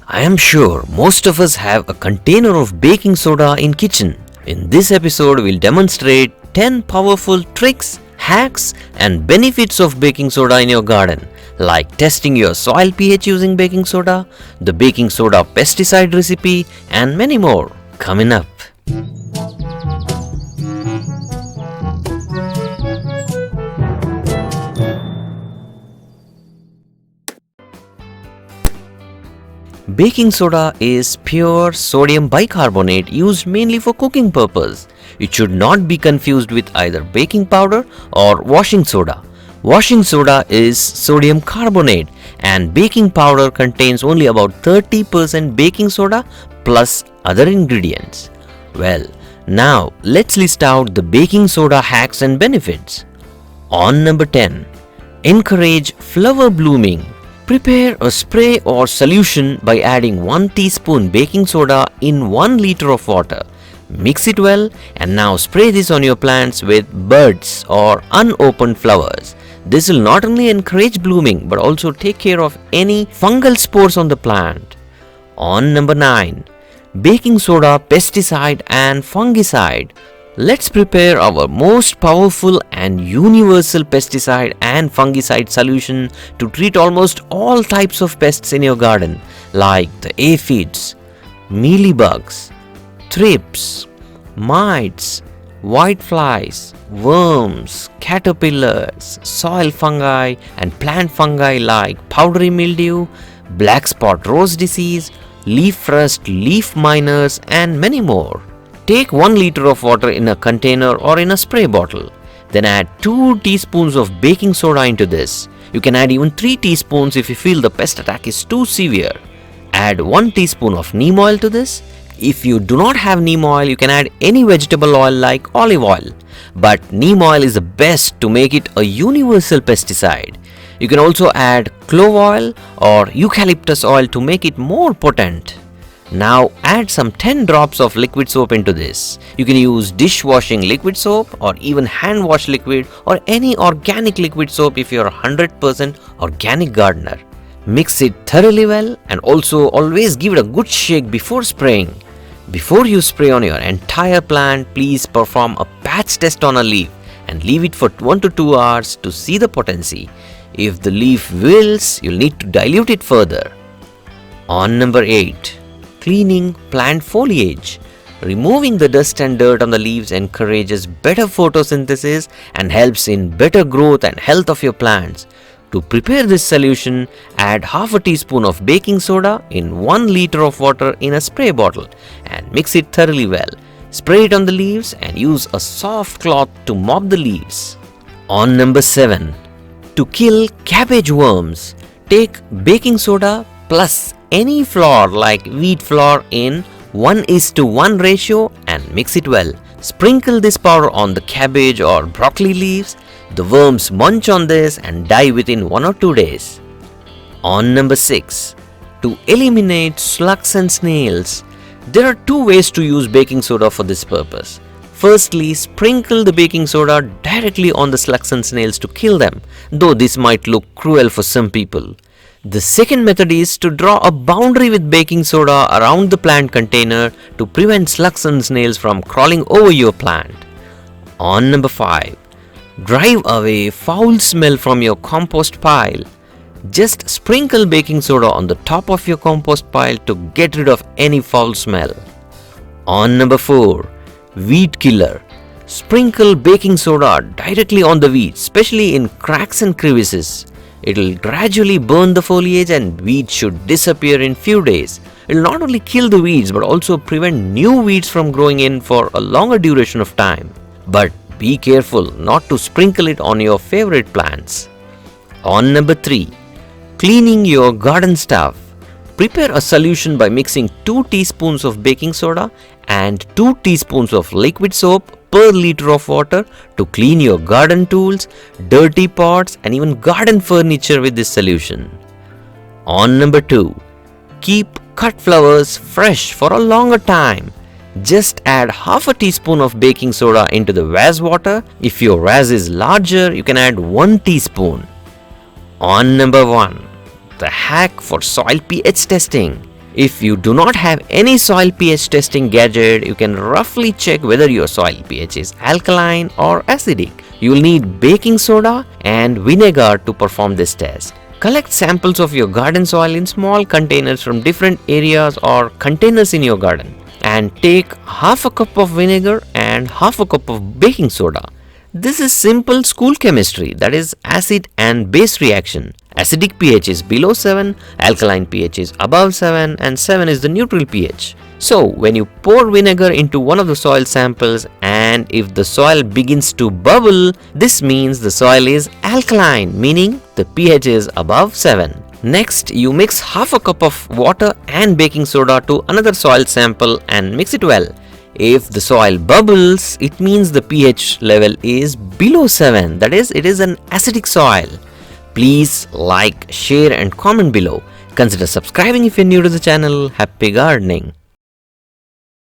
I am sure most of us have a container of baking soda in kitchen. In this episode, we'll demonstrate 10 powerful tricks, hacks and benefits of baking soda in your garden, like testing your soil pH using baking soda, the baking soda pesticide recipe and many more coming up. Baking soda is pure sodium bicarbonate used mainly for cooking purpose. It should not be confused with either baking powder or washing soda. Washing soda is sodium carbonate and baking powder contains only about 30% baking soda plus other ingredients. Well, now let's list out the baking soda hacks and benefits. On number 10, encourage flower blooming. Prepare a spray or solution by adding 1 teaspoon baking soda in 1 liter of water. Mix it well and now spray this on your plants with buds or unopened flowers. This will not only encourage blooming but also take care of any fungal spores on the plant. On number 9, baking soda, pesticide and fungicide. Let's prepare our most powerful and universal pesticide and fungicide solution to treat almost all types of pests in your garden, like the aphids, mealybugs, thrips, mites, whiteflies, worms, caterpillars, soil fungi and plant fungi like powdery mildew, black spot rose disease, leaf rust, leaf miners and many more. Take 1 liter of water in a container or in a spray bottle. Then add 2 teaspoons of baking soda into this. You can add even 3 teaspoons if you feel the pest attack is too severe. Add 1 teaspoon of neem oil to this. If you do not have neem oil, you can add any vegetable oil like olive oil. But neem oil is the best to make it a universal pesticide. You can also add clove oil or eucalyptus oil to make it more potent. Now add some 10 drops of liquid soap into this. You can use dishwashing liquid soap or even hand wash liquid or any organic liquid soap if you're a 100% organic gardener. Mix it thoroughly well and also always give it a good shake before spraying. Before you spray on your entire plant, please perform a patch test on a leaf and leave it for 1 to 2 hours to see the potency. If the leaf wilts, you'll need to dilute it further. On number 8, cleaning plant foliage. Removing the dust and dirt on the leaves encourages better photosynthesis and helps in better growth and health of your plants. To prepare this solution, add half a teaspoon of baking soda in 1 liter of water in a spray bottle and mix it thoroughly well. Spray it on the leaves and use a soft cloth to mop the leaves. On number 7, to kill cabbage worms, take baking soda plus any flour like wheat flour in 1:1 ratio and mix it well. Sprinkle this powder on the cabbage or broccoli leaves. The worms munch on this and die within 1 or 2 days. On number 6, to eliminate slugs and snails. There are 2 ways to use baking soda for this purpose. Firstly, sprinkle the baking soda directly on the slugs and snails to kill them, though this might look cruel for some people. The second method is to draw a boundary with baking soda around the plant container to prevent slugs and snails from crawling over your plant. On number 5, drive away foul smell from your compost pile. Just sprinkle baking soda on the top of your compost pile to get rid of any foul smell. On number 4, weed killer. Sprinkle baking soda directly on the weeds, especially in cracks and crevices. It will gradually burn the foliage and weeds should disappear in few days. It will not only kill the weeds but also prevent new weeds from growing in for a longer duration of time. But be careful not to sprinkle it on your favorite plants. On number 3, cleaning your garden stuff. Prepare a solution by mixing 2 teaspoons of baking soda and 2 teaspoons of liquid soap per liter of water to clean your garden tools, dirty pots and even garden furniture with this solution. On number 2, keep cut flowers fresh for a longer time. Just add half a teaspoon of baking soda into the vase water. If your vase is larger, you can add 1 teaspoon. On number 1, the hack for soil pH testing. If you do not have any soil pH testing gadget, you can roughly check whether your soil pH is alkaline or acidic. You will need baking soda and vinegar to perform this test. Collect samples of your garden soil in small containers from different areas or containers in your garden, and take half a cup of vinegar and half a cup of baking soda. This is simple school chemistry, that is acid and base reaction. Acidic pH is below 7, alkaline pH is above 7, and 7 is the neutral pH. So when you pour vinegar into one of the soil samples and if the soil begins to bubble, this means the soil is alkaline, meaning the pH is above 7. Next, you mix half a cup of water and baking soda to another soil sample and mix it well. If the soil bubbles, it means the pH level is below 7, that is, it is an acidic soil. Please like, share and comment below. Consider subscribing if you're new to the channel. Happy gardening!